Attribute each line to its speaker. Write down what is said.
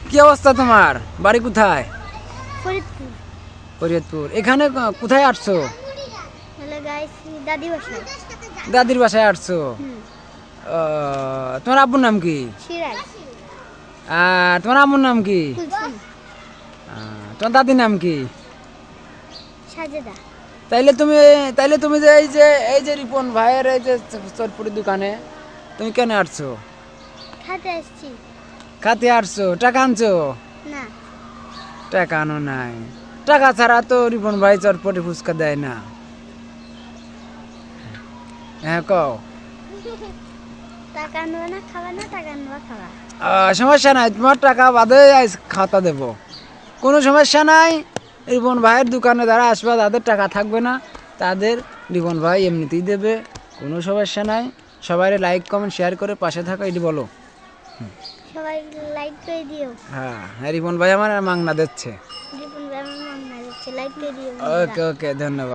Speaker 1: কি অবস্থা তোমার? বাড়ি কোথায়?
Speaker 2: ফরিদপুর।
Speaker 1: ফরিদপুর। এখানে কোথায় আসছো?
Speaker 2: হ্যালো গাইস, দাদি বাসায়।
Speaker 1: দাদির বাসায় আসছো। তোমার আব্বুর নাম কি?
Speaker 2: সিরাজ।
Speaker 1: আর তোমার আম্মুর নাম কি?
Speaker 2: কুলসুম।
Speaker 1: তোমার দাদির নাম কি?
Speaker 2: সাজেদা।
Speaker 1: তাইলে তুমি যে এই যে রিপন ভাইয়ের এই যে চটপুরি দোকানে তুমি কেন আসছো?
Speaker 2: খাতে আসছি।
Speaker 1: খাতে আসছো? টাকা আনছো?
Speaker 2: না।
Speaker 1: টাকা আনো নাই? টাকা ছাড়া তো রিপন ভাই চটপটি ফুচকা দেয় না। হ্যাঁ কও।
Speaker 2: টাকা আনবা না খাবা না, টাকা আনবা খাবা।
Speaker 1: সমস্যা নাই, তোমার টাকা বাদে খাতা দেব, কোনো সমস্যা নাই। রিপন ভাইয়ের দোকানে যারা আসবে তাদের টাকা থাকবে না, তাদের রিপন ভাই এমনিতেই দেবে, কোনো সমস্যা নাই। সবাই লাইক কমেন্ট শেয়ার করে পাশে থাকা এটি বলো।
Speaker 2: সবাই লাইক করে দিও।
Speaker 1: হ্যাঁ হ্যাঁ, রিপন ভাই আমার মাংনা দিচ্ছে।
Speaker 2: রিপন ভাই আমার মাংনা দিচ্ছে, লাইক করে দিও।
Speaker 1: ওকে ওকে, ধন্যবাদ।